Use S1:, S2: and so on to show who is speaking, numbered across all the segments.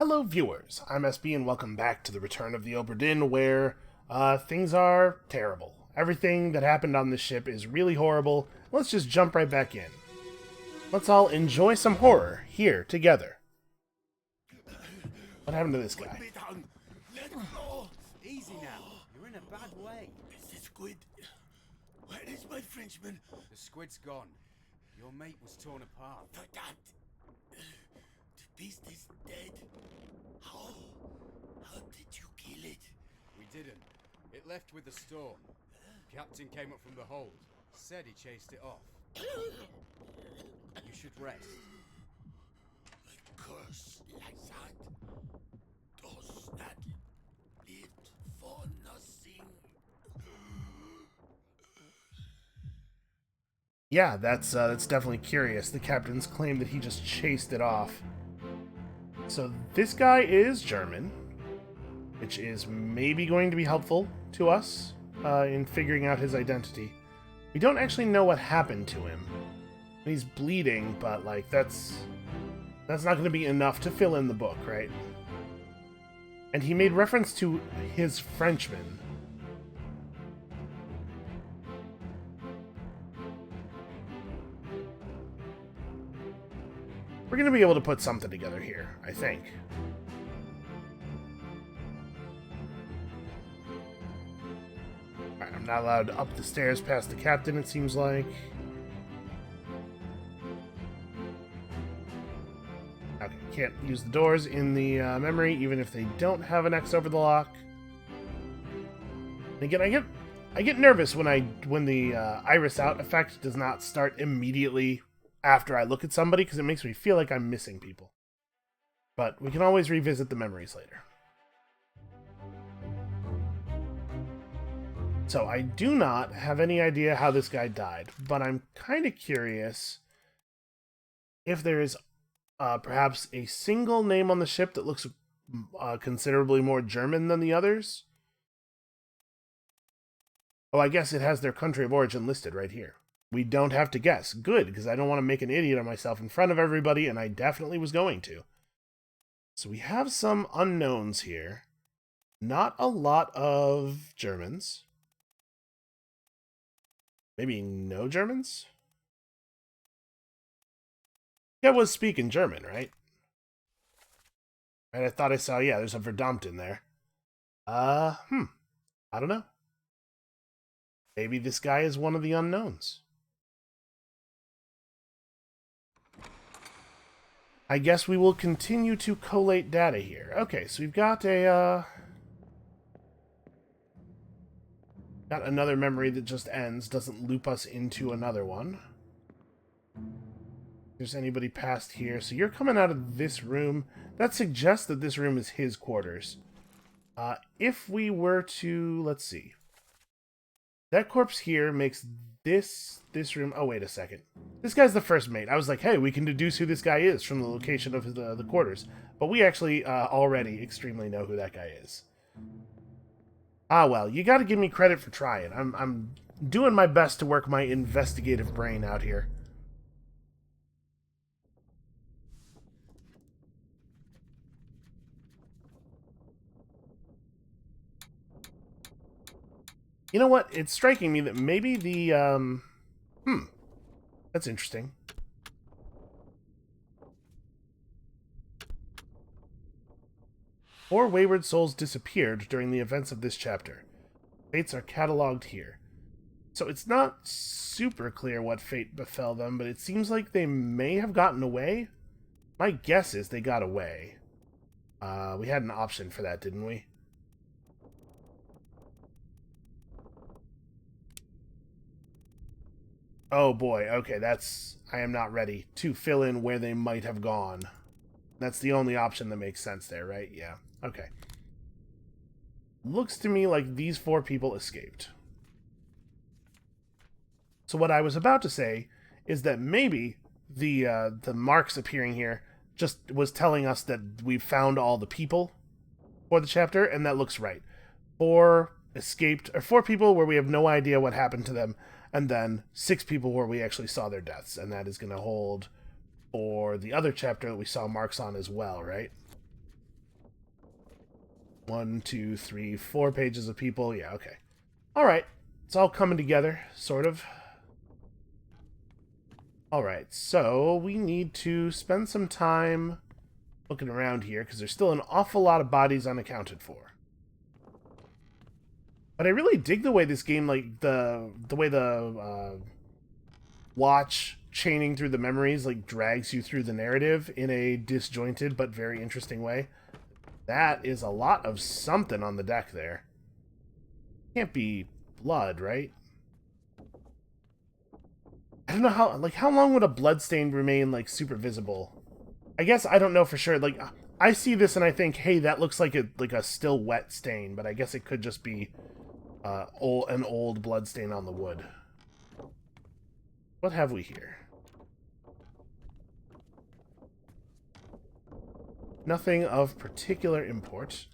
S1: Hello viewers, I'm SB and welcome back to the return of the Obra Dinn where things are terrible. Everything that happened on this ship is really horrible. Let's just jump right back in. Let's all enjoy some horror here together. What happened to this guy?
S2: Let go! Easy now. You're in a bad way.
S3: Is the squid? Where is my Frenchman?
S2: The squid's gone. Your mate was torn apart.
S3: Verdammt! The beast is dead. How? How did you kill it?
S2: We didn't. It left with the storm. Captain came up from the hold. Said he chased it off. You should rest.
S3: A curse like that does not live for nothing.
S1: Yeah, that's definitely curious. The captain's claim that he just chased it off. So this guy is German, which is maybe going to be helpful to us in figuring out his identity. We don't actually know what happened to him. He's bleeding, but like that's not going to be enough to fill in the book, right? And he made reference to his Frenchman. We're going to be able to put something together here, I think. Alright, I'm not allowed up the stairs past the captain, it seems like. Okay, can't use the doors in the memory, even if they don't have an X over the lock. And again, I get nervous when the iris out effect does not start immediately after I look at somebody, because it makes me feel like I'm missing people. But we can always revisit the memories later. So I do not have any idea how this guy died, but I'm kind of curious if there is perhaps a single name on the ship that looks considerably more German than the others. Oh, I guess it has their country of origin listed right here. We don't have to guess. Good, because I don't want to make an idiot of myself in front of everybody, and I definitely was going to. So we have some unknowns here. Not a lot of Germans. Maybe no Germans? Yeah, was speaking German, right? Right, I thought I saw, yeah, there's a Verdammt in there. I don't know. Maybe this guy is one of the unknowns. I guess we will continue to collate data here. Okay, so we've got got another memory that just ends, doesn't loop us into another one. If there's anybody past here. So you're coming out of this room. That suggests that this room is his quarters. If we were to, let's see. That corpse here makes this room... Oh, wait a second. This guy's the first mate. I was like, hey, we can deduce who this guy is from the location of the quarters. But we actually already extremely know who that guy is. Ah, well, you gotta give me credit for trying. I'm doing my best to work my investigative brain out here. You know what? It's striking me that maybe the, that's interesting. Four wayward souls disappeared during the events of this chapter. Fates are cataloged here. So it's not super clear what fate befell them, but it seems like they may have gotten away. My guess is they got away. We had an option for that, didn't we? Oh boy, okay, I am not ready to fill in where they might have gone. That's the only option that makes sense there, right? Yeah, okay. Looks to me like these four people escaped. So what I was about to say is that maybe the marks appearing here just was telling us that we've found all the people for the chapter, and that looks right. Four escaped, or four people where we have no idea what happened to them, and then 6 people where we actually saw their deaths, and that is going to hold for the other chapter that we saw marks on as well, right? 1, 2, 3, 4 pages of people. Yeah, okay. All right. It's all coming together, sort of. All right, so we need to spend some time looking around here because there's still an awful lot of bodies unaccounted for. But I really dig the way this game, like the way the watch chaining through the memories, like drags you through the narrative in a disjointed but very interesting way. That is a lot of something on the deck there. Can't be blood, right? I don't know how long would a blood stain remain, like, super visible? I guess I don't know for sure. Like, I see this and I think, hey, that looks like a still wet stain, but I guess it could just be an old blood stain on the wood. What have we here? Nothing of particular import.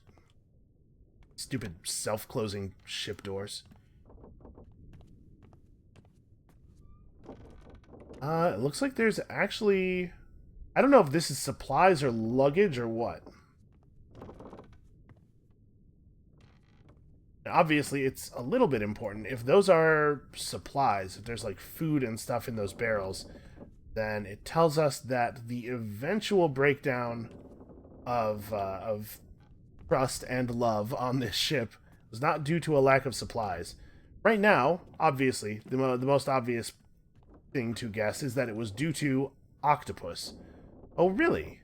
S1: Stupid self-closing ship doors. It looks like there's actually... I don't know if this is supplies or luggage or what. Obviously, it's a little bit important. If those are supplies, if there's like food and stuff in those barrels, then it tells us that the eventual breakdown of trust and love on this ship was not due to a lack of supplies. Right now, obviously, the most obvious thing to guess is that it was due to octopus. Oh, really?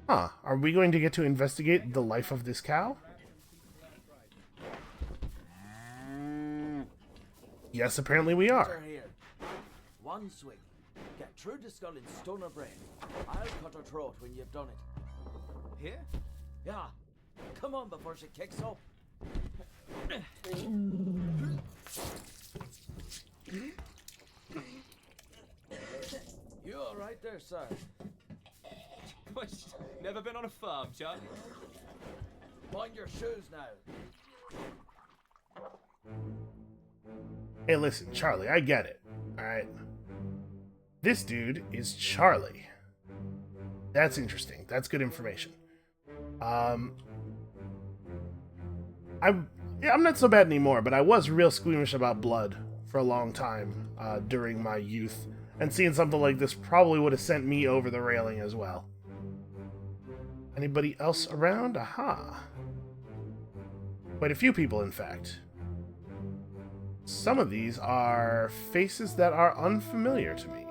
S1: Huh. Are we going to get to investigate the life of this cow? Yes, apparently we are.
S4: Here. One swing. Get through the skull in stone or brain. I'll cut her throat when you've done it. Here? Yeah. Come on before she kicks up. You all right there, sir?
S5: Never been on a farm, Charlie?
S4: Mind your shoes now.
S1: Hey, listen, Charlie, I get it. Alright? This dude is Charlie. That's interesting. That's good information. I'm not so bad anymore, but I was real squeamish about blood for a long time during my youth. And seeing something like this probably would have sent me over the railing as well. Anybody else around? Aha. Quite a few people, in fact. Some of these are faces that are unfamiliar to me.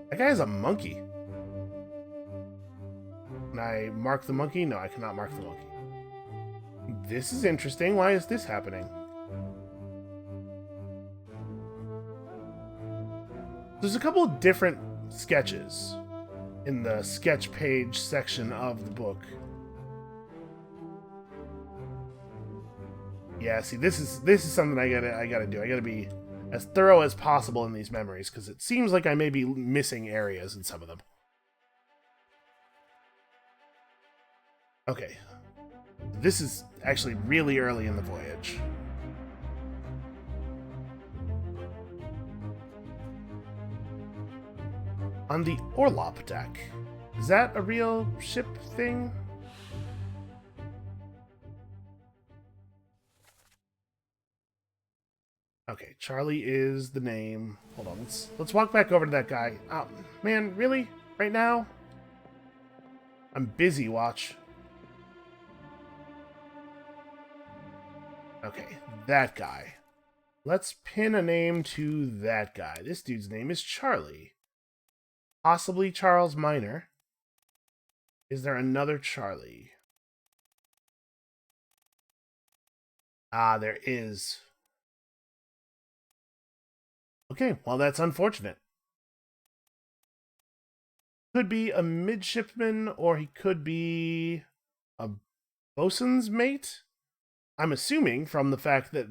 S1: That guy is a monkey. Can I mark the monkey? No, I cannot mark the monkey. This is interesting. Why is this happening? There's a couple of different sketches in the sketch page section of the book. Yeah, see, this is something I gotta do. I gotta be as thorough as possible in these memories, because it seems like I may be missing areas in some of them. Okay. This is actually really early in the voyage. On the Orlop deck. Is that a real ship thing? Okay, Charlie is the name. Hold on, let's walk back over to that guy. Oh, man, really? Right now? I'm busy, watch. Okay, that guy. Let's pin a name to that guy. This dude's name is Charlie. Possibly Charles Minor. Is there another Charlie? Ah, there is. Okay, well, that's unfortunate. Could be a midshipman, or he could be a bosun's mate. I'm assuming from the fact that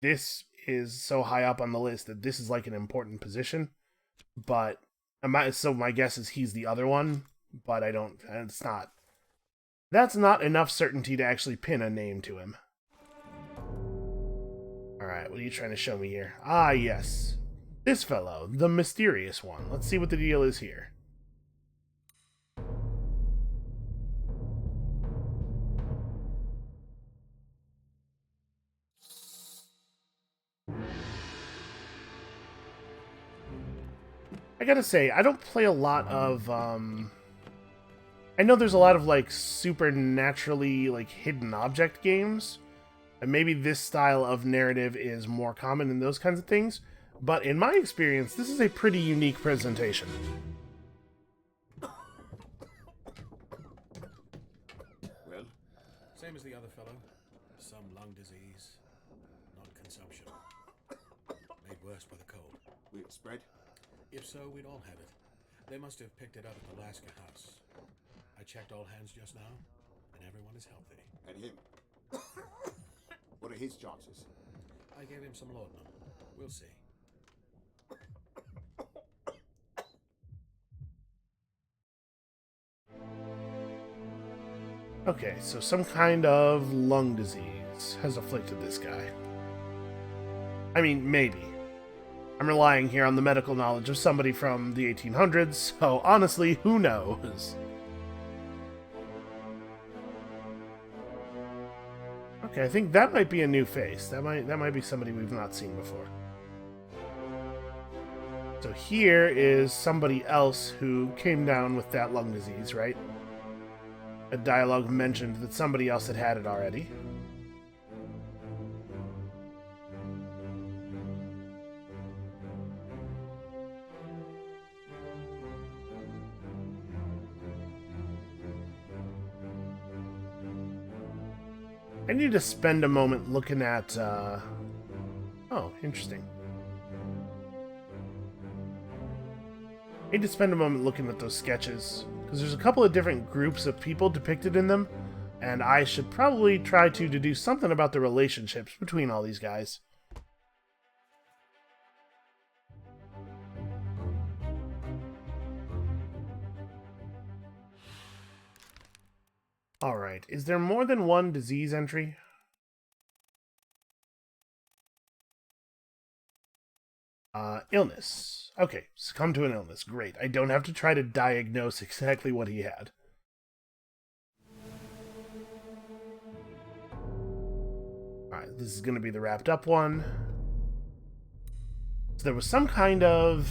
S1: this is so high up on the list that this is like an important position. But so my guess is he's the other one, but it's not. That's not enough certainty to actually pin a name to him. Alright, what are you trying to show me here? Ah, yes. This fellow, the mysterious one. Let's see what the deal is here. I gotta say, I don't play a lot of, I know there's a lot of, like, supernaturally, like, hidden object games, and maybe this style of narrative is more common in those kinds of things, but in my experience, this is a pretty unique presentation.
S6: Well? Same as the other fellow. Some lung disease, not consumption. Made worse by the cold.
S3: Will it spread?
S6: If so, we'd all have it. They must have picked it up at the Alaska house. I checked all hands just now, and everyone is healthy.
S3: And him? What are his chances?
S6: I gave him some laudanum. We'll see.
S1: Okay, so some kind of lung disease has afflicted this guy. I mean, maybe. I'm relying here on the medical knowledge of somebody from the 1800s, so honestly, who knows? Okay, I think that might be a new face. That might be somebody we've not seen before. So here is somebody else who came down with that lung disease, right? A dialogue mentioned that somebody else had had it already. I need to spend a moment looking at, oh, interesting. I need to spend a moment looking at those sketches, because there's a couple of different groups of people depicted in them, and I should probably try to deduce something about the relationships between all these guys. Alright, is there more than one disease entry? Illness. Okay, succumb to an illness. Great. I don't have to try to diagnose exactly what he had. Alright, this is going to be the wrapped up one. So there was some kind of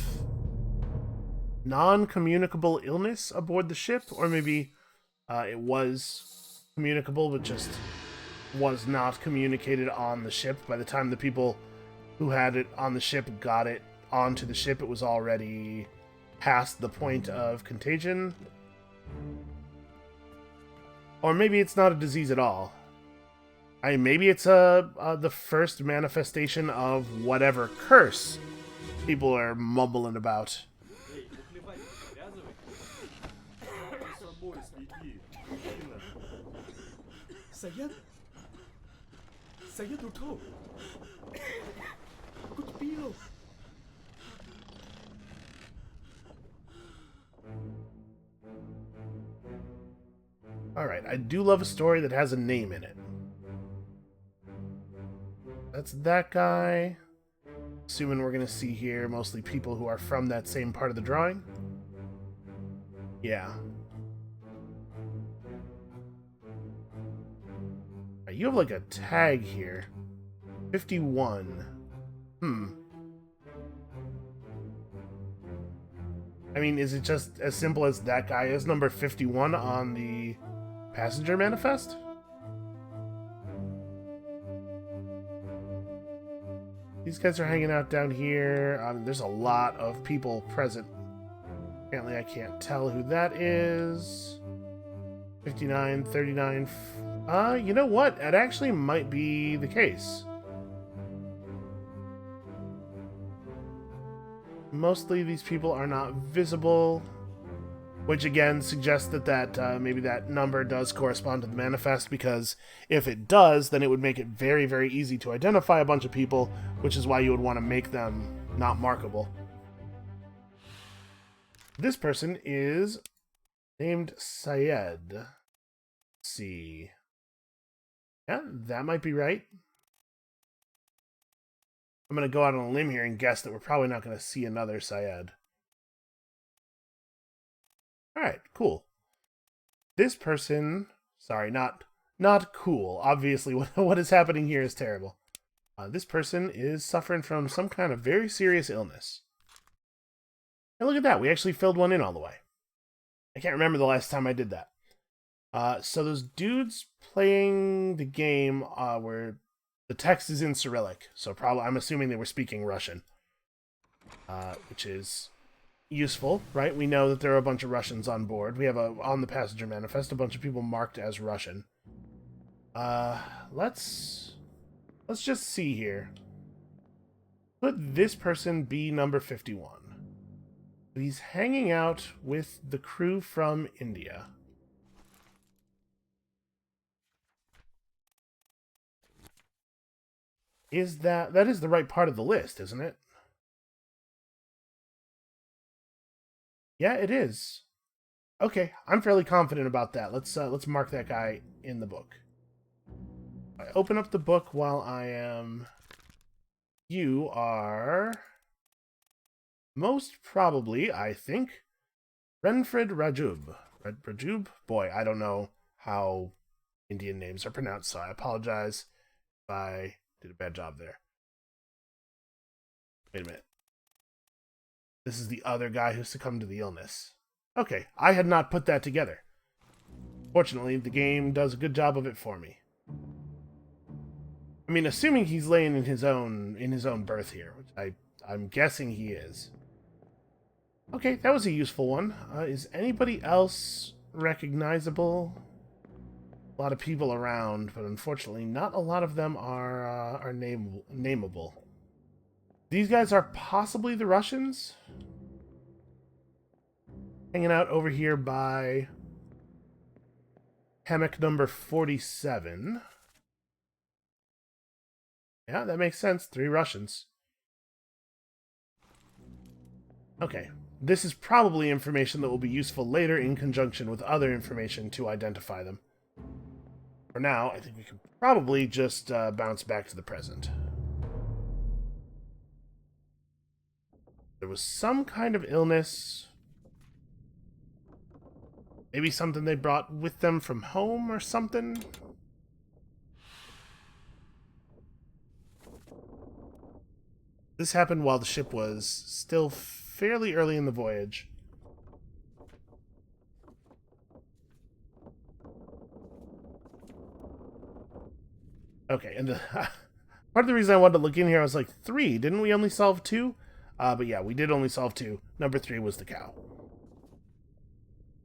S1: non-communicable illness aboard the ship, or maybe it was communicable, but just was not communicated on the ship. By the time the people who had it on the ship got it onto the ship, it was already past the point of contagion. Or maybe it's not a disease at all. Maybe it's the first manifestation of whatever curse people are mumbling about.
S3: Saya tu tahu. Aku terpilih.
S1: Alright, I do love a story that has a name in it. That's that guy. Assuming we're going to see here mostly people who are from that same part of the drawing. Yeah. You have like a tag here. 51. I mean, is it just as simple as that guy is number 51 on the passenger manifest? These guys are hanging out down here. There's a lot of people present. Apparently I can't tell who that is. 59, 39... you know what? That actually might be the case. Mostly these people are not visible, which again suggests that maybe that number does correspond to the manifest, because if it does, then it would make it very, very easy to identify a bunch of people, which is why you would want to make them not markable. This person is named Syed. Let's see. Yeah, that might be right. I'm going to go out on a limb here and guess that we're probably not going to see another Syed. Alright, cool. This person... Sorry, not cool. Obviously, what is happening here is terrible. This person is suffering from some kind of very serious illness. And look at that, we actually filled one in all the way. I can't remember the last time I did that. So those dudes playing the game where the text is in Cyrillic, so probably I'm assuming they were speaking Russian, which is useful, right? We know that there are a bunch of Russians on board. We have on the passenger manifest a bunch of people marked as Russian. Let's just see here. Could this person be number 51? He's hanging out with the crew from India. That is the right part of the list, isn't it? Yeah, it is. Okay, I'm fairly confident about that. Let's mark that guy in the book. I open up the book while I am. You are most probably, I think, Renfred Rajub. Rajub? Boy, I don't know how Indian names are pronounced, so I apologize if I did a bad job there. Wait a minute. This is the other guy who succumbed to the illness. Okay, I had not put that together. Fortunately, the game does a good job of it for me. I mean, assuming he's laying in his own berth here, which I'm guessing he is. Okay, that was a useful one. Is anybody else recognizable? A lot of people around, but unfortunately, not a lot of them are nameable. These guys are possibly the Russians? Hanging out over here by hammock number 47. Yeah, that makes sense. 3 Russians. Okay. This is probably information that will be useful later in conjunction with other information to identify them. For now, I think we can probably just bounce back to the present. There was some kind of illness. Maybe something they brought with them from home or something? This happened while the ship was still fairly early in the voyage. Okay, and part of the reason I wanted to look in here, I was like, 3, didn't we only solve 2? But yeah, we did only solve 2. Number 3 was the cow.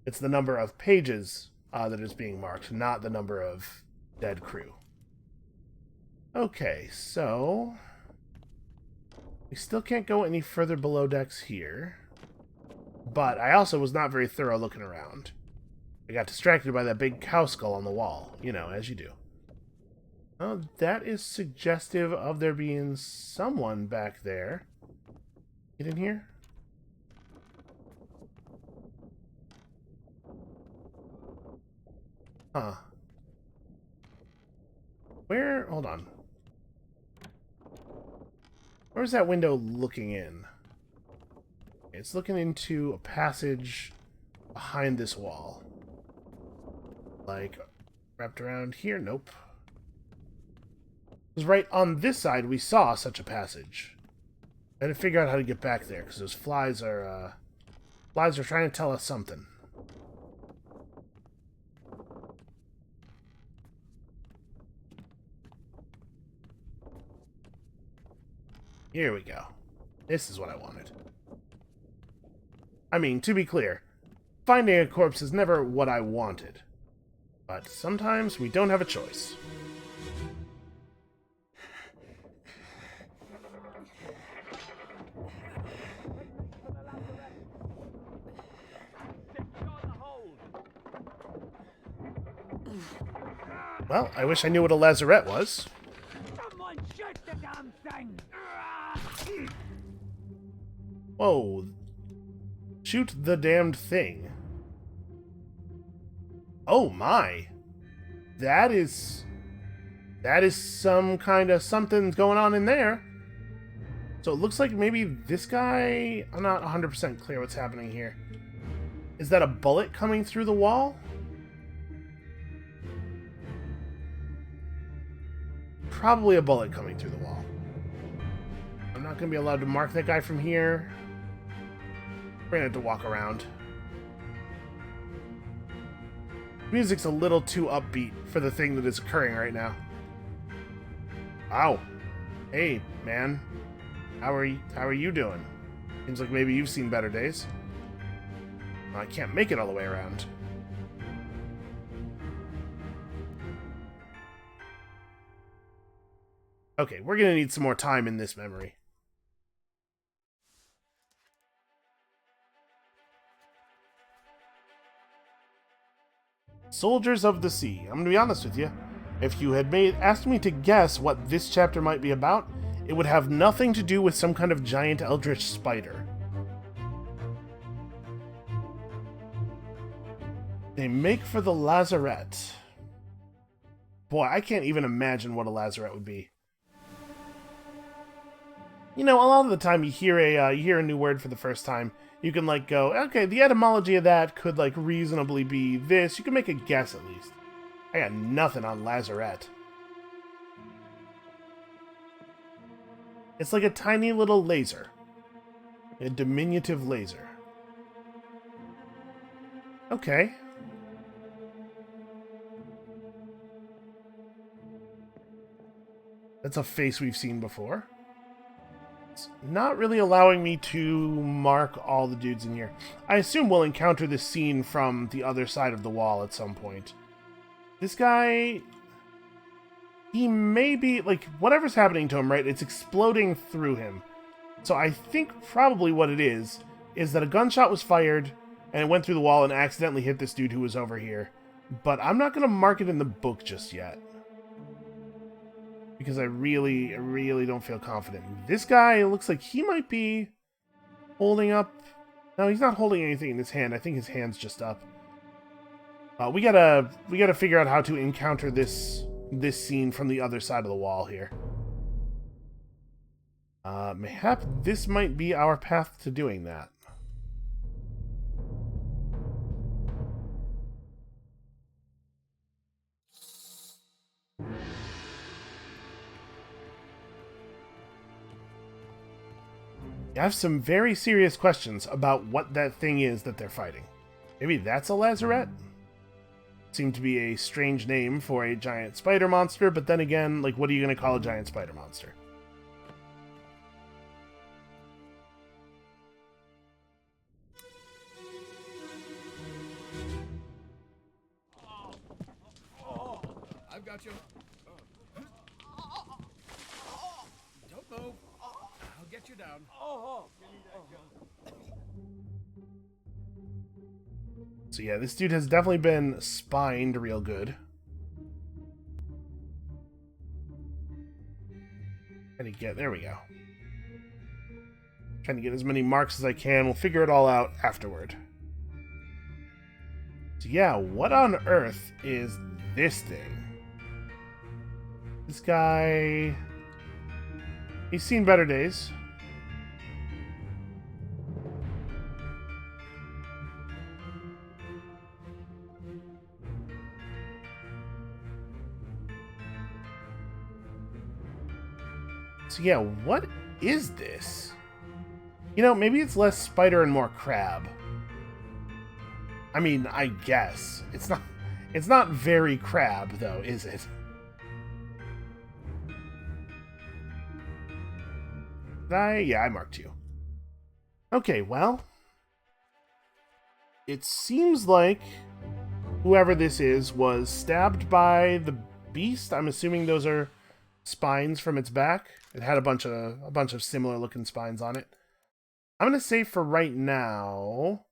S1: It's the number of pages that is being marked, not the number of dead crew. Okay, so we still can't go any further below decks here. But I also was not very thorough looking around. I got distracted by that big cow skull on the wall, you know, as you do. Oh, that is suggestive of there being someone back there. Get in here. Huh. Where? Hold on. Where's that window looking in? It's looking into a passage behind this wall. Like, wrapped around here? Nope. Because right on this side we saw such a passage. I had to figure out how to get back there, because those flies are trying to tell us something. Here we go. This is what I wanted. I mean, to be clear, finding a corpse is never what I wanted. But sometimes we don't have a choice. Well, I wish I knew what a lazarette was.
S7: Someone shoot the damn thing!
S1: Whoa. Shoot the damned thing. Oh my. That is some kind of something going on in there. So it looks like maybe this guy... I'm not 100% clear what's happening here. Is that a bullet coming through the wall? Probably a bullet coming through the wall. I'm not going to be allowed to mark that guy from here. We're gonna have to walk around. Music's a little too upbeat for the thing that is occurring right now. Wow. Hey, man. How are you doing? Seems like maybe you've seen better days. Well, I can't make it all the way around. Okay, we're gonna need some more time in this memory. Soldiers of the Sea. I'm gonna be honest with you. If you had asked me to guess what this chapter might be about, it would have nothing to do with some kind of giant eldritch spider. They make for the lazarette. Boy, I can't even imagine what a lazarette would be. You know, a lot of the time you hear a new word for the first time, you can like go, okay, the etymology of that could like reasonably be this. You can make a guess at least. I got nothing on lazarette. It's like a tiny little laser. A diminutive laser. Okay. That's a face we've seen before. It's not really allowing me to mark all the dudes in here. I assume we'll encounter this scene from the other side of the wall at some point. This guy... he may be... like, whatever's happening to him, right? It's exploding through him. So I think probably what it is that a gunshot was fired, and it went through the wall and accidentally hit this dude who was over here. But I'm not going to mark it in the book just yet. Because I really don't feel confident. This guy looks like he might be holding up... no, he's not holding anything in his hand. I think his hand's just up. We gotta figure out how to encounter this scene from the other side of the wall here. Mayhap this might be our path to doing that. I have some very serious questions about what that thing is that they're fighting. Maybe that's a lazarette? Seemed to be a strange name for a giant spider monster, but then again, like, what are you going to call a giant spider monster?
S6: I've got you. Don't move. I'll get you down.
S1: So yeah, this dude has definitely been spined real good. Trying to get... there we go. Trying to get as many marks as I can. We'll figure it all out afterward. So yeah, what on earth is this thing? This guy... he's seen better days. So yeah, what is this? You know, maybe it's less spider and more crab. I mean, I guess. It's not very crab, though, is it? Yeah, I marked you. Okay, well. It seems like whoever this is was stabbed by the beast. I'm assuming those are spines from its back. It had a bunch of similar looking spines on it. I'm gonna say for right now,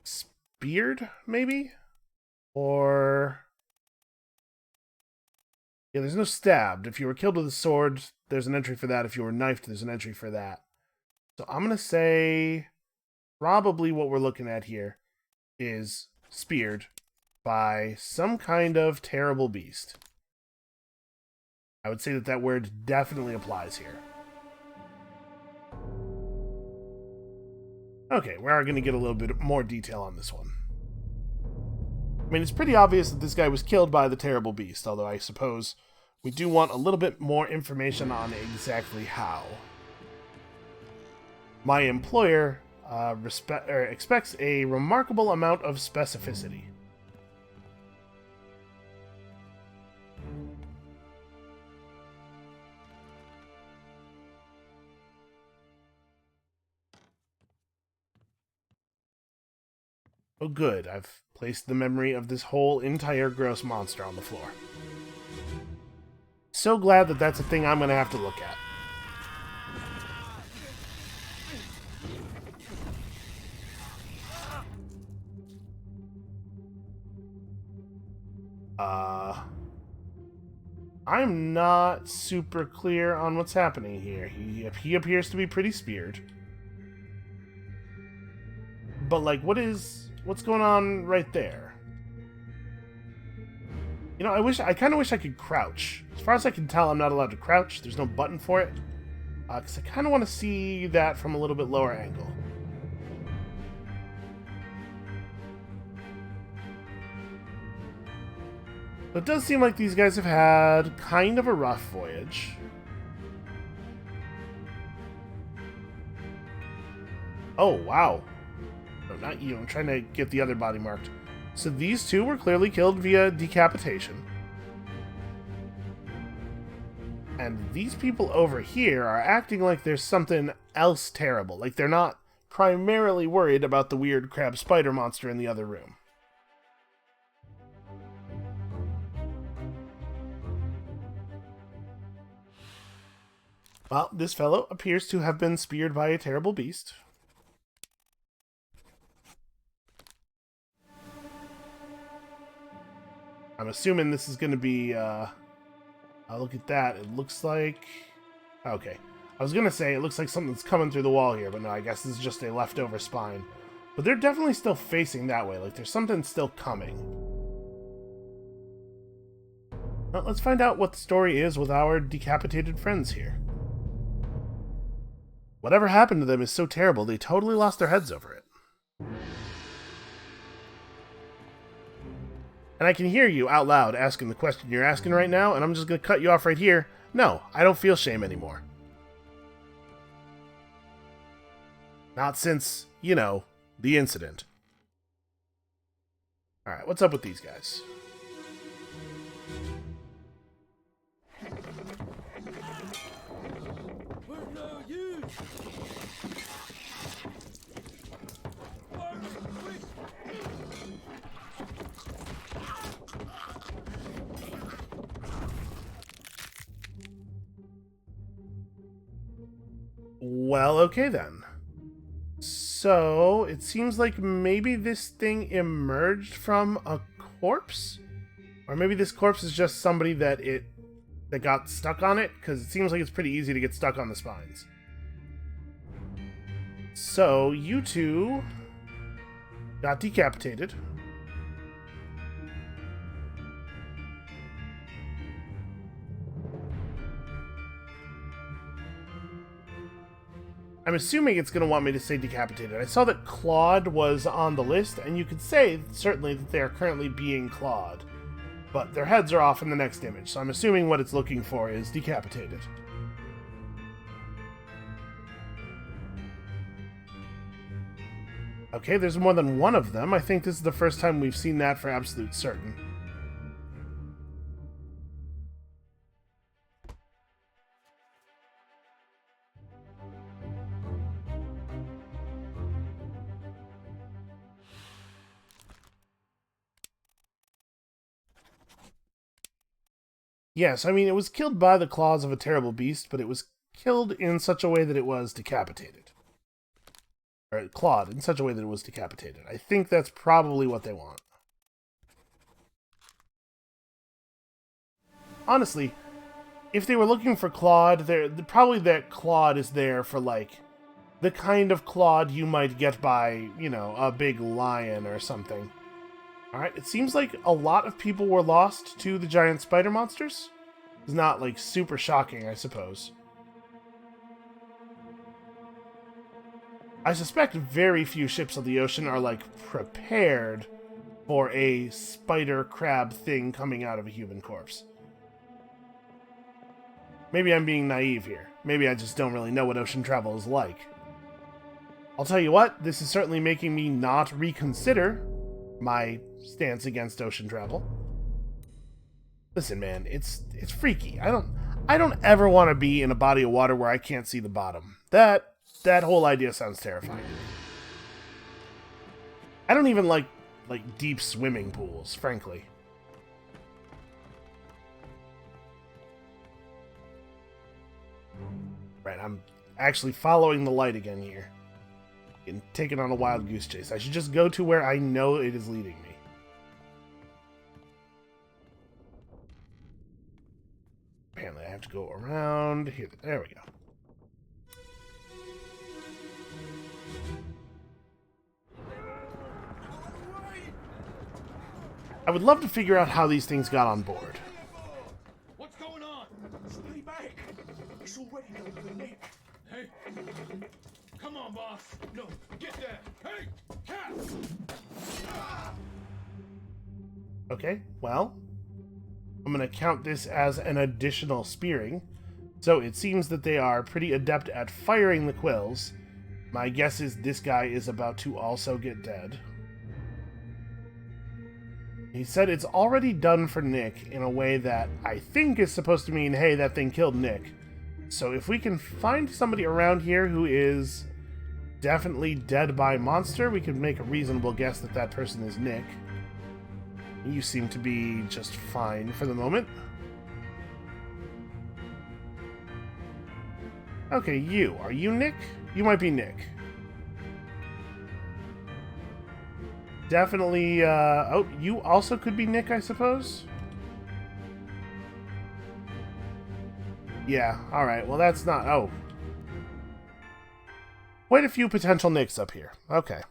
S1: speared maybe, or yeah. There's no stabbed. If you were killed with a sword, there's an entry for that. If you were knifed, there's an entry for that. So I'm gonna say probably what we're looking at here is speared by some kind of terrible beast. I would say that word definitely applies here. Okay, we are going to get a little bit more detail on this one. I mean, it's pretty obvious that this guy was killed by the terrible beast, although I suppose we do want a little bit more information on exactly how. My employer expects a remarkable amount of specificity. Oh good, I've placed the memory of this whole entire gross monster on the floor. So glad that that's a thing I'm going to have to look at. I'm not super clear on what's happening here. He appears to be pretty speared. But, like, what's going on right there? You know, I kind of wish I could crouch. As far as I can tell, I'm not allowed to crouch. There's no button for it. Because I kind of want to see that from a little bit lower angle. It does seem like these guys have had kind of a rough voyage. Oh, wow. No, not you. I'm trying to get the other body marked. So these two were clearly killed via decapitation. And these people over here are acting like there's something else terrible. Like they're not primarily worried about the weird crab spider monster in the other room. Well, this fellow appears to have been speared by a terrible beast. I'm assuming this is going to be, I'll look at that. It looks like, okay. I was going to say it looks like something's coming through the wall here, but no, I guess this is just a leftover spine. But they're definitely still facing that way, like there's something still coming. Well, let's find out what the story is with our decapitated friends here. Whatever happened to them is so terrible, they totally lost their heads over it. And I can hear you out loud asking the question you're asking right now, and I'm just going to cut you off right here. No, I don't feel shame anymore. Not since, you know, the incident. Alright, what's up with these guys? Well, okay then. So, it seems like maybe this thing emerged from a corpse? Or maybe this corpse is just somebody that got stuck on it, because it seems like it's pretty easy to get stuck on the spines. So, you two got decapitated. I'm assuming it's going to want me to say decapitated. I saw that clawed was on the list, and you could say, certainly, that they are currently being clawed. But their heads are off in the next image, so I'm assuming what it's looking for is decapitated. Okay, there's more than one of them. I think this is the first time we've seen that for absolute certain. Yes, I mean, it was killed by the claws of a terrible beast, but it was killed in such a way that it was decapitated. Or clawed in such a way that it was decapitated. I think that's probably what they want. Honestly, if they were looking for clawed, probably that clawed is there for, like, the kind of clawed you might get by, you know, a big lion or something. Alright, it seems like a lot of people were lost to the giant spider monsters. It's not, like, super shocking, I suppose. I suspect very few ships of the ocean are, like, prepared for a spider crab thing coming out of a human corpse. Maybe I'm being naive here. Maybe I just don't really know what ocean travel is like. I'll tell you what, this is certainly making me not reconsider my stance against ocean travel. Listen, man, it's freaky. I don't ever want to be in a body of water where I can't see the bottom. That whole idea sounds terrifying to me. I don't even like deep swimming pools, frankly. Right, I'm actually following the light again here. And taking on a wild goose chase. I should just go to where I know it is leading me. Apparently I have to go around here. There we go. I would love to figure out how these things got on board.
S6: What's going on?
S3: Stay back. It's already going for Nick.
S6: Hey, come on, boss. No, get there. Hey, cat.
S1: Okay, well, I'm going to count this as an additional spearing. So it seems that they are pretty adept at firing the quills. My guess is this guy is about to also get dead. He said it's already done for Nick in a way that I think is supposed to mean, hey, that thing killed Nick. So if we can find somebody around here who is definitely dead by monster, we can make a reasonable guess that that person is Nick. You seem to be just fine for the moment. Okay, you. Are you Nick? You might be Nick. Definitely, oh, you also could be Nick, I suppose? Yeah, alright, well that's not, oh. Quite a few potential Nicks up here. Okay.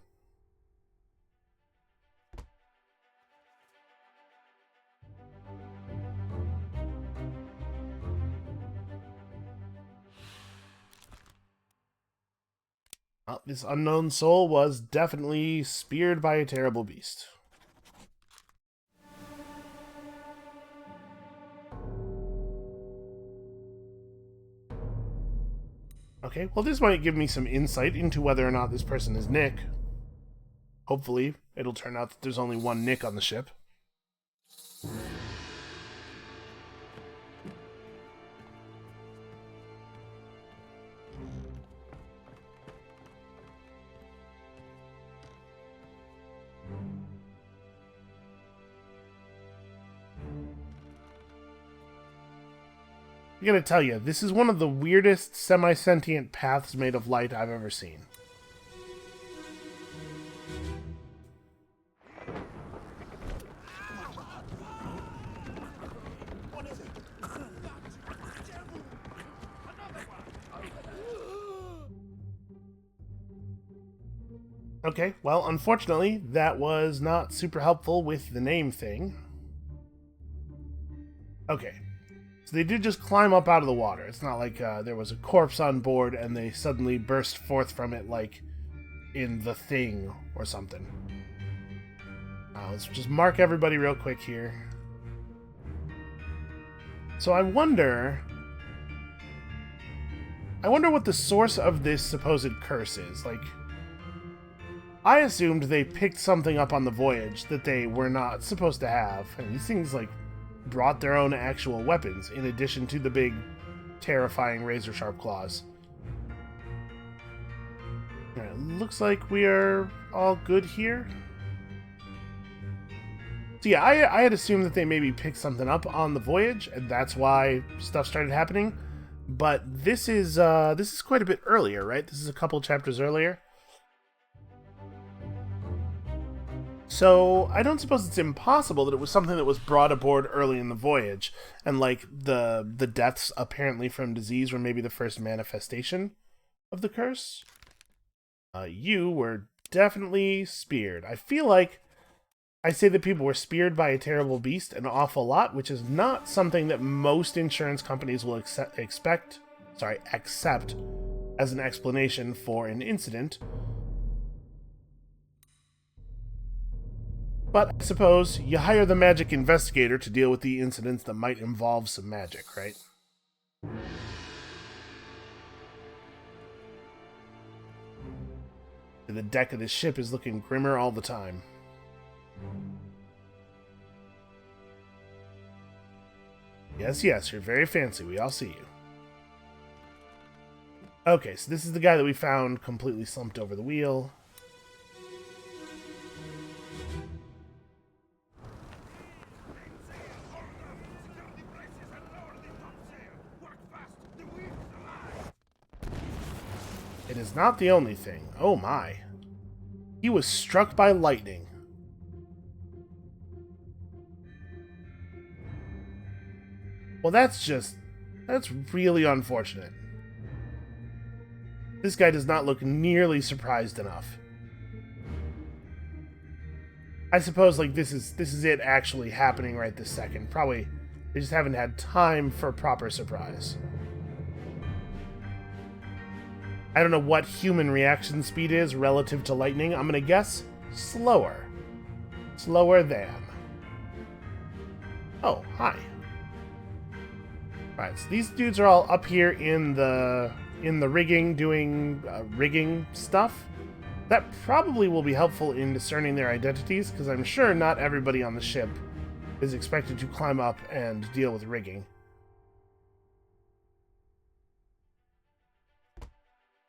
S1: Well, this unknown soul was definitely speared by a terrible beast. Okay, well this might give me some insight into whether or not this person is Nick. Hopefully, it'll turn out that there's only one Nick on the ship. I'm gonna tell you, this is one of the weirdest semi-sentient paths made of light I've ever seen. Okay, well, unfortunately, that was not super helpful with the name thing. Okay. So they did just climb up out of the water. It's not like there was a corpse on board and they suddenly burst forth from it like in The Thing or something. Let's just mark everybody real quick here. So I wonder what the source of this supposed curse is. Like, I assumed they picked something up on the voyage that they were not supposed to have. And these things, like, brought their own actual weapons, in addition to the big, terrifying razor-sharp claws. Alright, looks like we are all good here. So yeah, I had assumed that they maybe picked something up on the voyage, and that's why stuff started happening. But this is quite a bit earlier, right? This is a couple chapters earlier. So I don't suppose it's impossible that it was something that was brought aboard early in the voyage, and like the deaths apparently from disease were maybe the first manifestation of the curse. You were definitely speared. I feel like I say that people were speared by a terrible beast an awful lot, which is not something that most insurance companies will accept as an explanation for an incident. But I suppose you hire the magic investigator to deal with the incidents that might involve some magic, right? The deck of this ship is looking grimmer all the time. Yes, yes, you're very fancy. We all see you. Okay, so this is the guy that we found completely slumped over the wheel. It is not the only thing. Oh my. He was struck by lightning. Well, that's really unfortunate. This guy does not look nearly surprised enough. I suppose, like, this is it actually happening right this second. Probably, they just haven't had time for proper surprise. I don't know what human reaction speed is relative to lightning. I'm gonna guess slower. Slower than. Oh, hi. Alright, so these dudes are all up here in the rigging, doing rigging stuff. That probably will be helpful in discerning their identities, because I'm sure not everybody on the ship is expected to climb up and deal with rigging.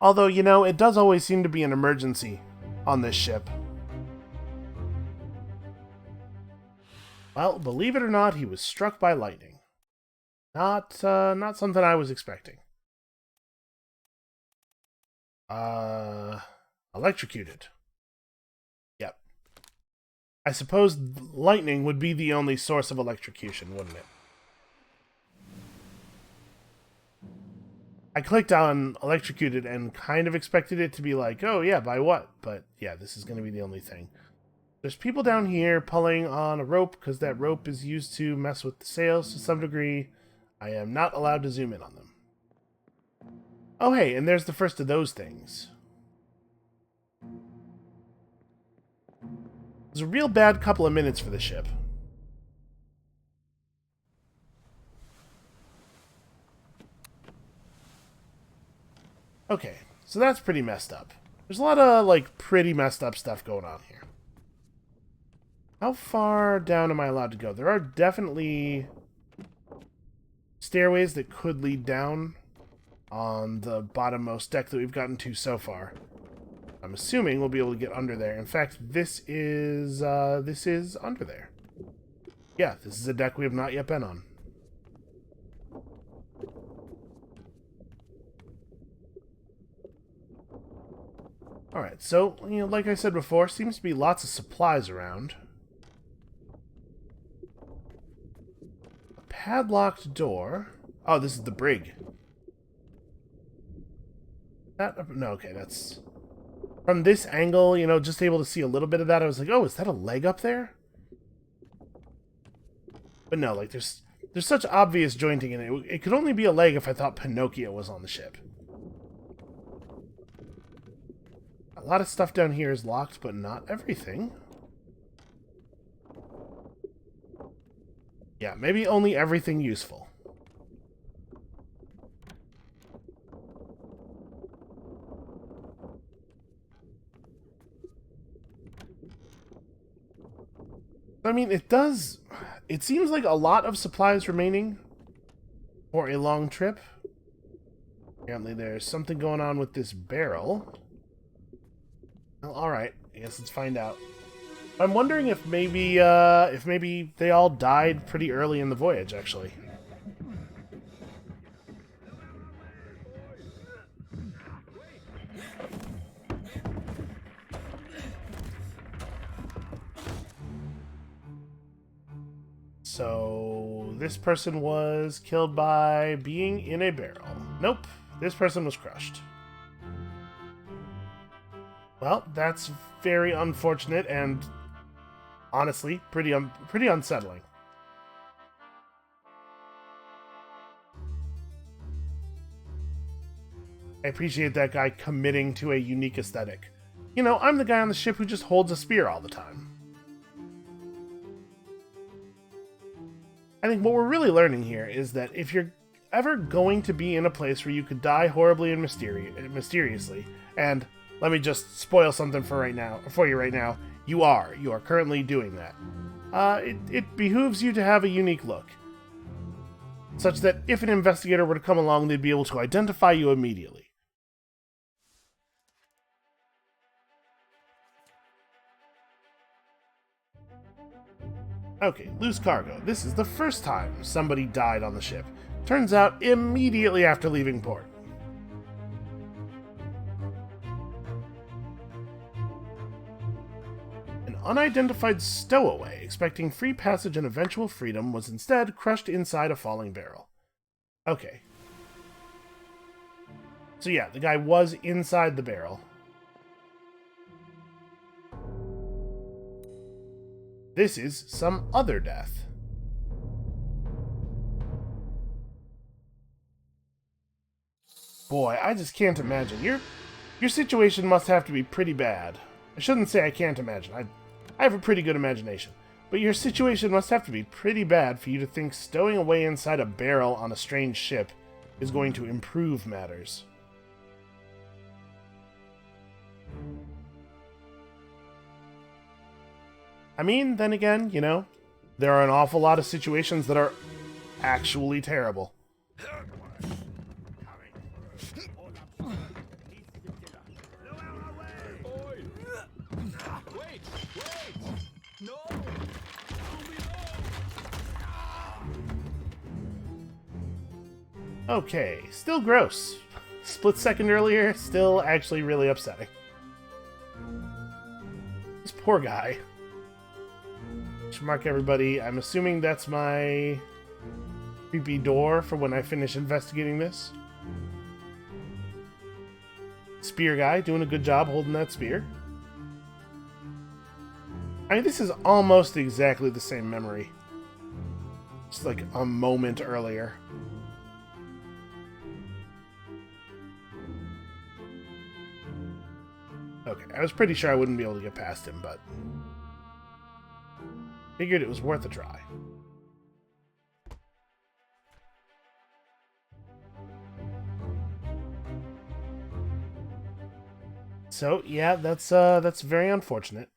S1: Although, you know, it does always seem to be an emergency on this ship. Well, believe it or not, he was struck by lightning. Not something I was expecting. Electrocuted. Yep. I suppose lightning would be the only source of electrocution, wouldn't it? I clicked on electrocuted and kind of expected it to be like, oh yeah, by what? But yeah, this is going to be the only thing. There's people down here pulling on a rope because that rope is used to mess with the sails to some degree. I am not allowed to zoom in on them. Oh hey, and there's the first of those things. It was a real bad couple of minutes for the ship. Okay, so that's pretty messed up. There's a lot of, like, pretty messed up stuff going on here. How far down am I allowed to go? There are definitely stairways that could lead down on the bottommost deck that we've gotten to so far. I'm assuming we'll be able to get under there. In fact, this is under there. Yeah, this is a deck we have not yet been on. Alright, so, you know, like I said before, seems to be lots of supplies around. A padlocked door. Oh, this is the brig. No, okay, that's... From this angle, you know, just able to see a little bit of that, I was like, oh, is that a leg up there? But no, like, there's such obvious jointing in it. It could only be a leg if I thought Pinocchio was on the ship. A lot of stuff down here is locked, but not everything. Yeah, maybe only everything useful. I mean, it seems like a lot of supplies remaining for a long trip. Apparently there's something going on with this barrel. Well, alright, I guess let's find out. I'm wondering if maybe they all died pretty early in the voyage, actually. So, this person was killed by being in a barrel. Nope, this person was crushed. Well, that's very unfortunate and, honestly, pretty unsettling. I appreciate that guy committing to a unique aesthetic. You know, I'm the guy on the ship who just holds a spear all the time. I think what we're really learning here is that if you're ever going to be in a place where you could die horribly and mysteriously, and let me just spoil something for you right now. You are currently doing that. It behooves you to have a unique look, such that if an investigator were to come along, they'd be able to identify you immediately. Okay, loose cargo. This is the first time somebody died on the ship. Turns out immediately after leaving port. An unidentified stowaway expecting free passage and eventual freedom was instead crushed inside a falling barrel. Okay. So yeah, the guy was inside the barrel. This is some other death. Boy, I just can't imagine. Your situation must have to be pretty bad. I shouldn't say I can't imagine. I have a pretty good imagination. But your situation must have to be pretty bad for you to think stowing away inside a barrel on a strange ship is going to improve matters. I mean, then again, you know, there are an awful lot of situations that are actually terrible. Okay, still gross. Split second earlier, still actually really upsetting. This poor guy. Mark everybody. I'm assuming that's my creepy door for when I finish investigating this. Spear guy doing a good job holding that spear. I mean, this is almost exactly the same memory. Just like a moment earlier. Okay, I was pretty sure I wouldn't be able to get past him, but figured it was worth a try. So, yeah, that's very unfortunate.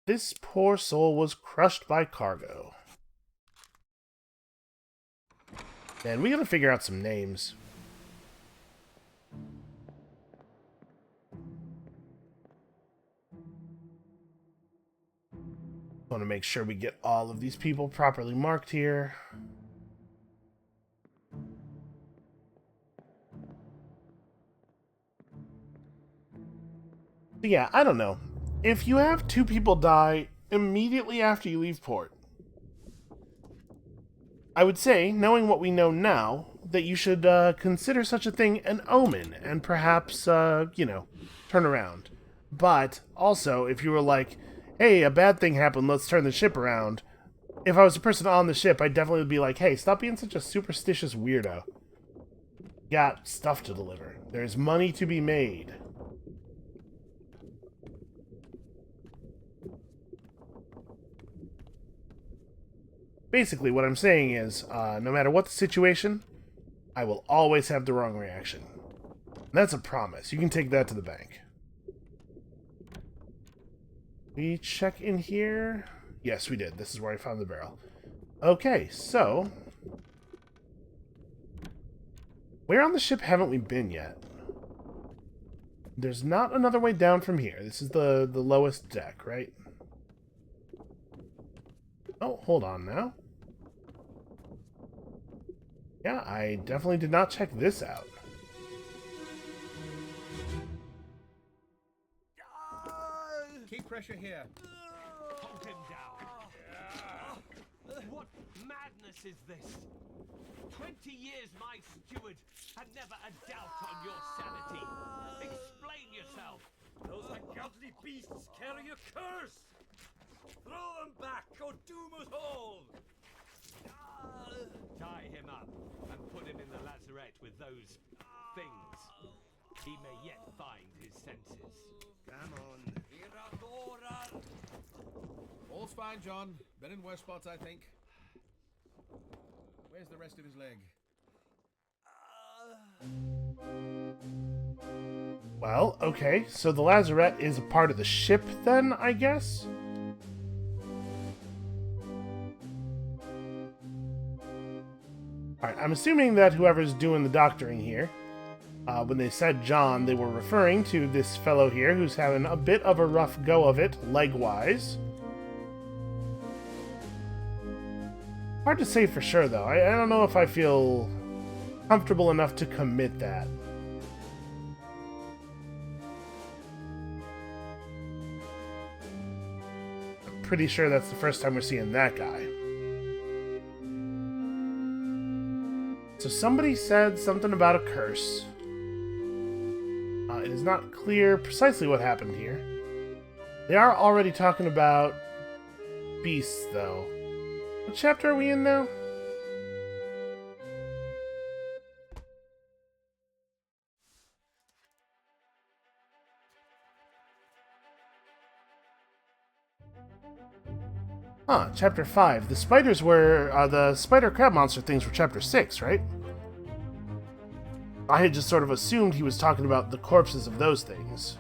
S1: This poor soul was crushed by cargo. Man, we gotta figure out some names. Want to make sure we get all of these people properly marked here. But yeah, I don't know. If you have 2 people die immediately after you leave port, I would say, knowing what we know now, that you should consider such a thing an omen and perhaps, you know, turn around. But also, if you were like, hey, a bad thing happened, let's turn the ship around. If I was a person on the ship, I'd definitely be like, hey, stop being such a superstitious weirdo. Got stuff to deliver. There's money to be made. Basically, what I'm saying is, no matter what the situation, I will always have the wrong reaction. And that's a promise. You can take that to the bank. We check in here? Yes, we did. This is where I found the barrel. Okay, so where on the ship haven't we been yet? There's not another way down from here. This is the lowest deck, right? Oh, hold on now. Yeah, I definitely did not check this out.
S6: Keep pressure here.
S7: Hold him down. What madness is this? 20 years my steward had never a doubt on your sanity. Explain yourself.
S3: Those ungodly beasts carry a curse! Throw them back or doom us all!
S7: Tie him up and put him in the lazarette with those things. He may yet find his senses.
S3: Come on.
S6: All's fine, John. Been in worse spots, I think. Where's the rest of his leg?
S1: Well, okay, so the lazarette is a part of the ship then, I guess? Alright, I'm assuming that whoever's doing the doctoring here, when they said John, they were referring to this fellow here who's having a bit of a rough go of it, leg-wise. Hard to say for sure, though. I don't know if I feel comfortable enough to commit that. I'm pretty sure that's the first time we're seeing that guy. So somebody said something about a curse. It is not clear precisely what happened here. They are already talking about beasts, though. What chapter are we in now? Huh, chapter 5. The spiders were, the spider crab monster things were chapter 6, right? I had just sort of assumed he was talking about the corpses of those things.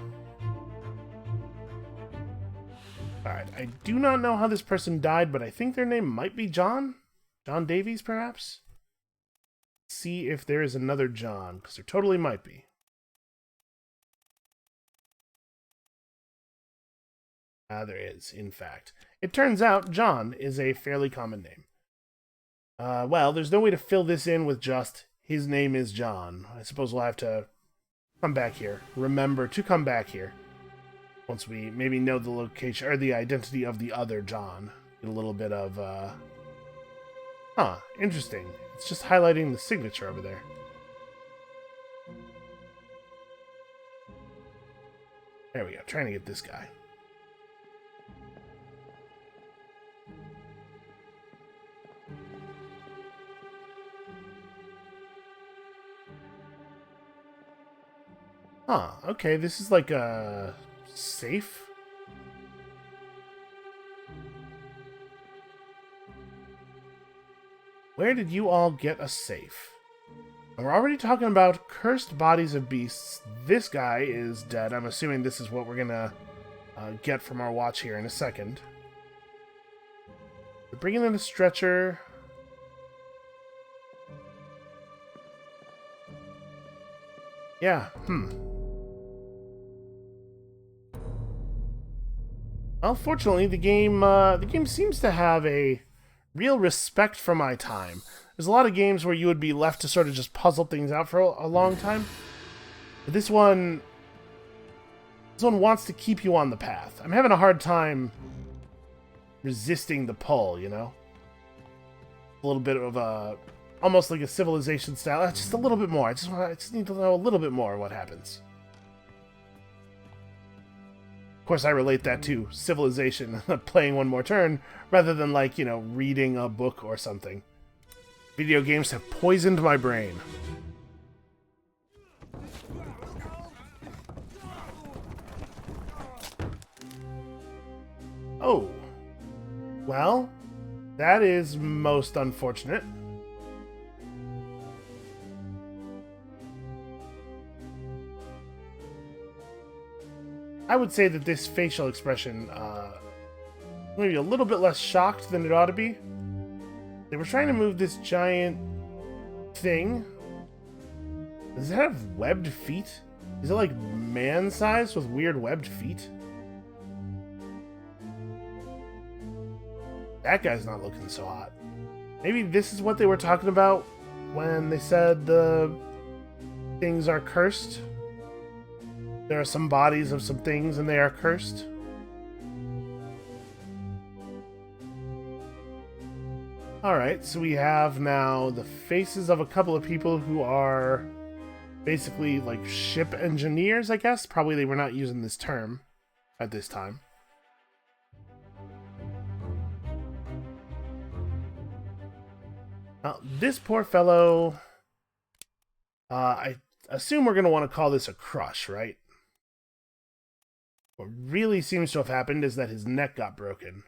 S1: Alright, I do not know how this person died, but I think their name might be John? John Davies, perhaps? See if there is another John, because there totally might be. There is, in fact. It turns out John is a fairly common name. Well, there's no way to fill this in with just, his name is John. I suppose we'll have to come back here. Remember to come back here. Once we maybe know the location, or the identity of the other John. Get a little bit of, Huh, interesting. It's just highlighting the signature over there. There we go, trying to get this guy. Huh, okay, this is like a safe? Where did you all get a safe? And we're already talking about cursed bodies of beasts. This guy is dead. I'm assuming this is what we're gonna get from our watch here in a second. We're bringing in a stretcher. Yeah, Well, fortunately, the game seems to have a real respect for my time. There's a lot of games where you would be left to sort of just puzzle things out for a long time. But this one wants to keep you on the path. I'm having a hard time resisting the pull, you know? A little bit of a, almost like a Civilization style. Just a little bit more. I just need to know a little bit more what happens. Of course, I relate that to Civilization, playing one more turn, rather than, like, you know, reading a book or something. Video games have poisoned my brain. Oh. Well, that is most unfortunate. I would say that this facial expression, maybe a little bit less shocked than it ought to be. They were trying to move this giant thing. Does it have webbed feet? Is it like man-sized with weird webbed feet? That guy's not looking so hot. Maybe this is what they were talking about when they said the things are cursed. There are some bodies of some things and they are cursed. Alright, so we have now the faces of a couple of people who are basically like ship engineers, I guess. Probably they were not using this term at this time. Now, this poor fellow, I assume we're going to want to call this a crush, right? What really seems to have happened is that his neck got broken.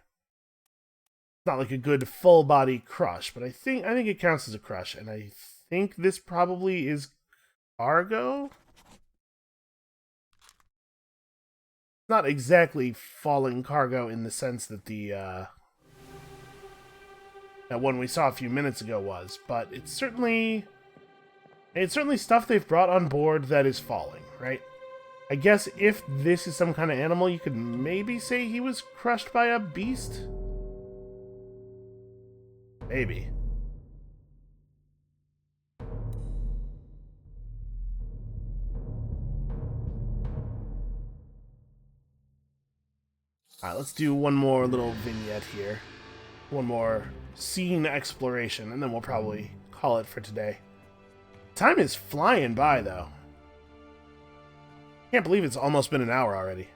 S1: Not like a good full body crush, but I think it counts as a crush, and I think this probably is cargo. not exactly falling cargo in the sense that the that one we saw a few minutes ago was, but it's certainly stuff they've brought on board that is falling, right? I guess if this is some kind of animal, you could maybe say he was crushed by a beast? Maybe. Alright, let's do one more little vignette here. One more scene exploration, and then we'll probably call it for today. Time is flying by, though. Can't believe it's almost been an hour already.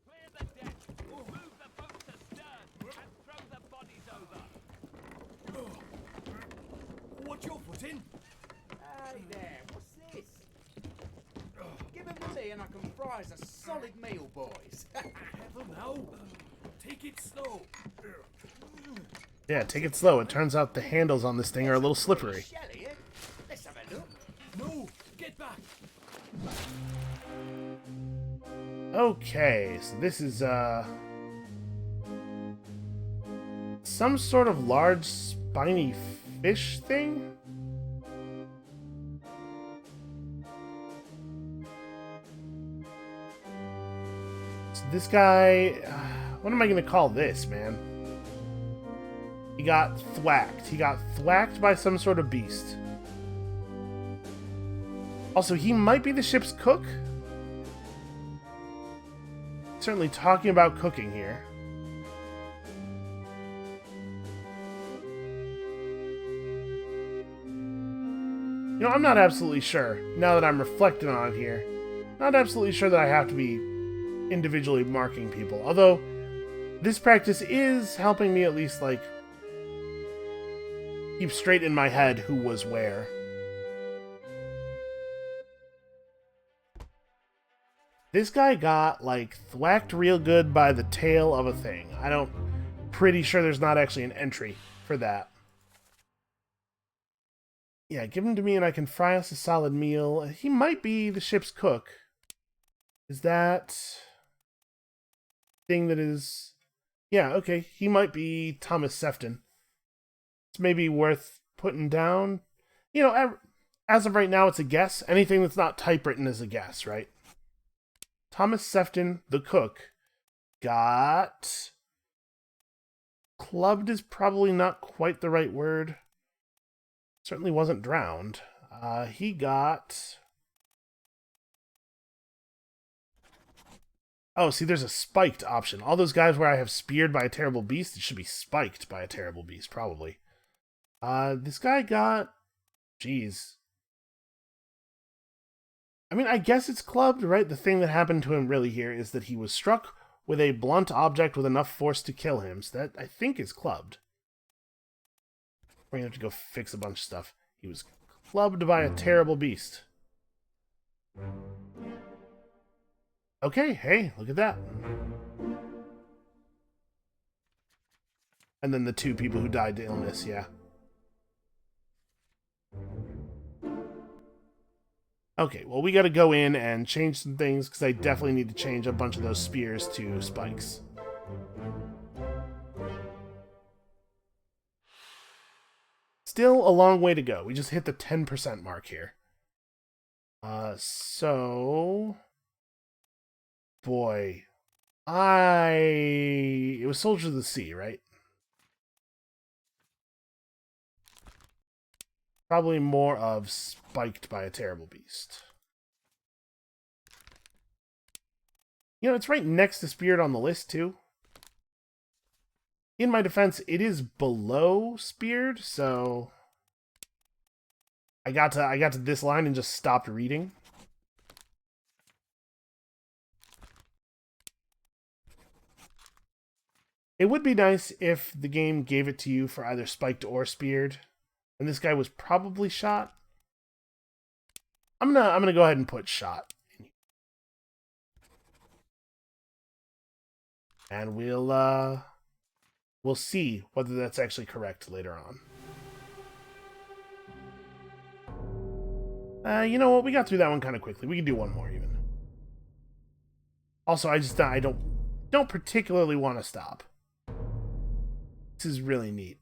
S7: Clear the deck. Move the boats astern and throw the bodies over.
S3: What's your foot in?
S2: Hey there, what's this? Give him to me and I can fry us a solid meal, boys.
S3: Heaven now. Take it slow.
S1: Yeah, take it slow. It turns out the handles on this thing are a little slippery.
S2: Shelley, eh? Let's have a look.
S3: No, get back.
S1: Okay, so this is, some sort of large spiny fish thing? So this guy, what am I gonna call this, man? He got thwacked. He got thwacked by some sort of beast. Also, he might be the ship's cook? Certainly talking about cooking here. You know, I'm not absolutely sure, now that I'm reflecting on it here, not absolutely sure that I have to be individually marking people. Although, this practice is helping me at least, like, keep straight in my head who was where. This guy got, like, thwacked real good by the tail of a thing. Pretty sure there's not actually an entry for that. Yeah, give him to me and I can fry us a solid meal. He might be the ship's cook. Is that thing that is... Yeah, okay, he might be Thomas Sefton. It's maybe worth putting down. You know, as of right now, it's a guess. Anything that's not typewritten is a guess, right? Thomas Sefton, the cook, got... Clubbed is probably not quite the right word. Certainly wasn't drowned. He got... Oh, see, there's a spiked option. All those guys where I have speared by a terrible beast, it should be spiked by a terrible beast, probably. This guy got... Jeez. I mean, I guess it's clubbed, right? The thing that happened to him really here is that he was struck with a blunt object with enough force to kill him. So that, I think, is clubbed. We're gonna have to go fix a bunch of stuff. He was clubbed by a terrible beast. Okay, hey, look at that. And then the two people who died to illness, yeah. Okay, well, we gotta go in and change some things, because I definitely need to change a bunch of those spears to spikes. Still a long way to go. We just hit the 10% mark here. So... Boy. It was Soldiers of the Sea, right? Probably more of spiked by a terrible beast. You know, it's right next to Spirit on the list, too. In my defense, it is below Speared, so I got to this line and just stopped reading. It would be nice if the game gave it to you for either spiked or speared, and this guy was probably shot. I'm gonna go ahead and put shot in here. And we'll see whether that's actually correct later on. You know what? We got through that one kind of quickly. We can do one more even. Also, I don't particularly want to stop. This is really neat.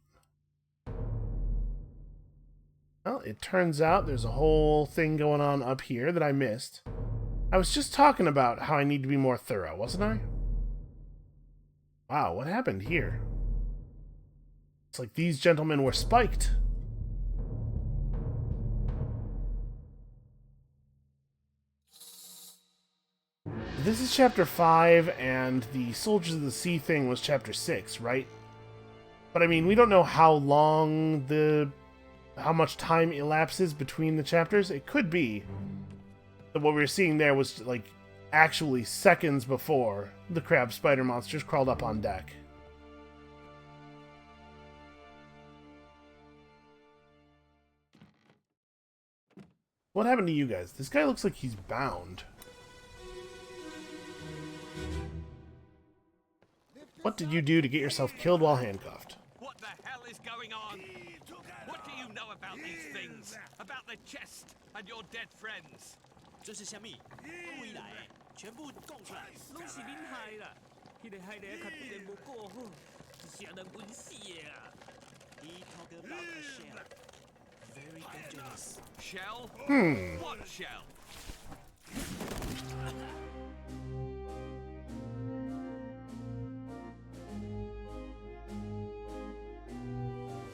S1: Well, it turns out there's a whole thing going on up here that I missed. I was just talking about how I need to be more thorough, wasn't I? Wow, what happened here? It's like these gentlemen were spiked. This is chapter 5, and the Soldiers of the Sea thing was chapter 6, right? But I mean, we don't know how much time elapses between the chapters. It could be that what we were seeing there was, like, actually seconds before the crab spider monsters crawled up on deck. What happened to you guys? This guy looks like he's bound. What did you do to get yourself killed while handcuffed?
S7: What the hell is going on? What do you know about these things? About the chest and your dead friends?
S3: 这是虾米？我回来的，全部讲出来。拢是恁害啦！迄个害的较对人无过好，是让人晕死的啊！He talk about a shell, very dangerous.
S7: Shell? What shell?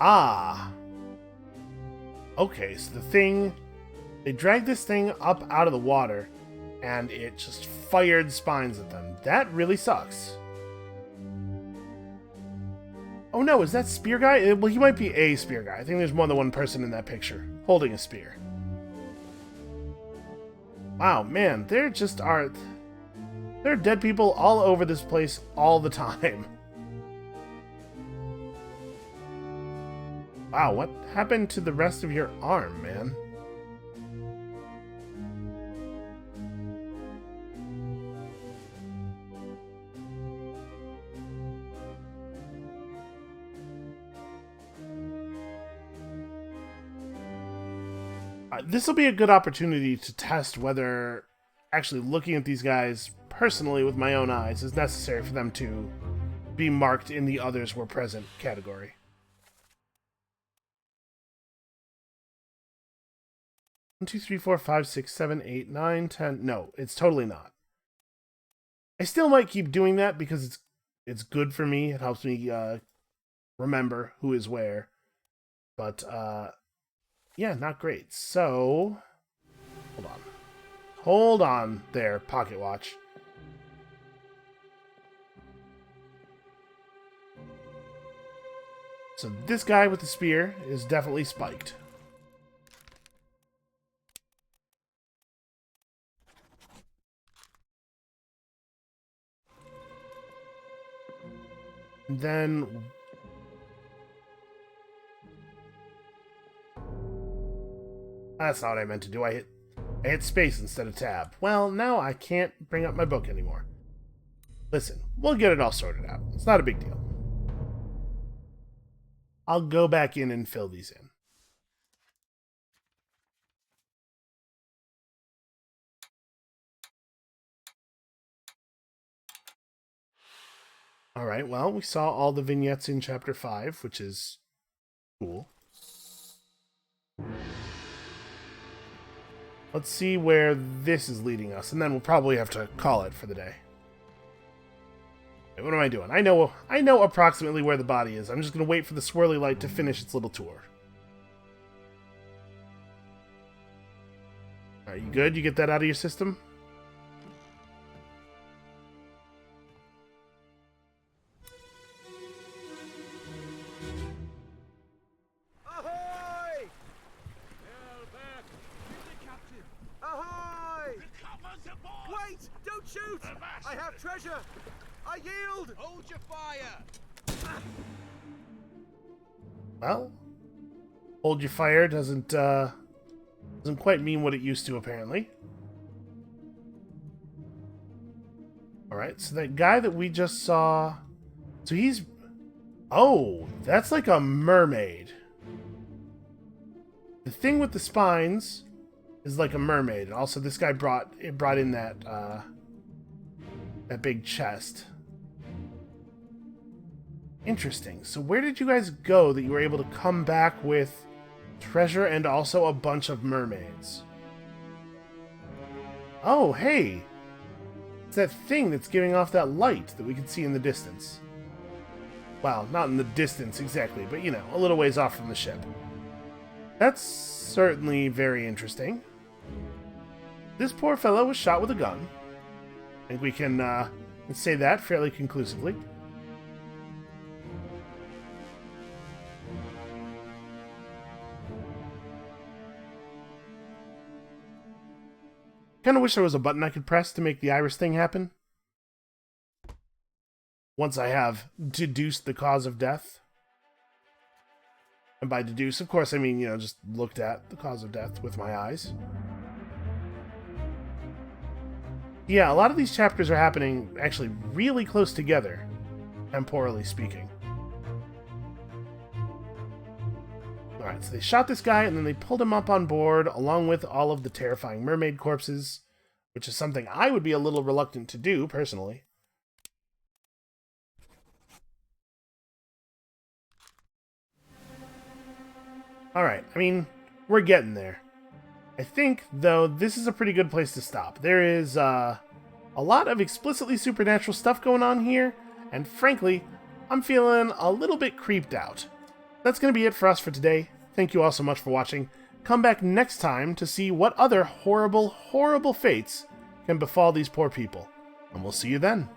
S1: Ah. Okay, so the thing... They dragged this thing up out of the water, and it just fired spines at them. That really sucks. Oh no, is that spear guy? Well, he might be a spear guy. I think there's more than one person in that picture, holding a spear. Wow, man, there just are... There are dead people all over this place all the time. Wow, what happened to the rest of your arm, man? This will be a good opportunity to test whether actually looking at these guys personally with my own eyes is necessary for them to be marked in the others were present category. 1, 2, 3, 4, 5, 6, 7, 8, 9, 10. No, it's totally not. I still might keep doing that because it's good for me. It helps me remember who is where. But yeah, not great. So, hold on. Hold on there, Pocket Watch. So this guy with the spear is definitely spiked. And then... That's not what I meant to do. I hit space instead of tab. Well, now I can't bring up my book anymore. Listen, we'll get it all sorted out. It's not a big deal. I'll go back in and fill these in. Alright, well, we saw all the vignettes in Chapter 5, which is cool. Let's see where this is leading us, and then we'll probably have to call it for the day. What am I doing? I know approximately where the body is. I'm just going to wait for the swirly light to finish its little tour. Are you good? You get that out of your system?
S8: Ahoy! Ahoy! Wait! Don't shoot! I have treasure! I yield!
S2: Hold your fire!
S1: Well, hold your fire doesn't quite mean what it used to, apparently. Alright, so that guy that we just saw... So he's... Oh, that's like a mermaid. The thing with the spines is like a mermaid. And also, this guy brought in that that big chest. Interesting. So where did you guys go that you were able to come back with treasure and also a bunch of mermaids? Oh, hey! It's that thing that's giving off that light that we can see in the distance. Well, not in the distance exactly, but, you know, a little ways off from the ship. That's certainly very interesting. This poor fellow was shot with a gun. I think we can say that fairly conclusively. Kind of wish there was a button I could press to make the iris thing happen. Once I have deduced the cause of death. And by deduce, of course, I mean, you know, just looked at the cause of death with my eyes. Yeah, a lot of these chapters are happening actually really close together, temporally speaking. Alright, so they shot this guy, and then they pulled him up on board, along with all of the terrifying mermaid corpses, which is something I would be a little reluctant to do, personally. Alright, I mean, we're getting there. I think, though, this is a pretty good place to stop. There is a lot of explicitly supernatural stuff going on here, and frankly, I'm feeling a little bit creeped out. That's going to be it for us for today. Thank you all so much for watching. Come back next time to see what other horrible, horrible fates can befall these poor people. And we'll see you then.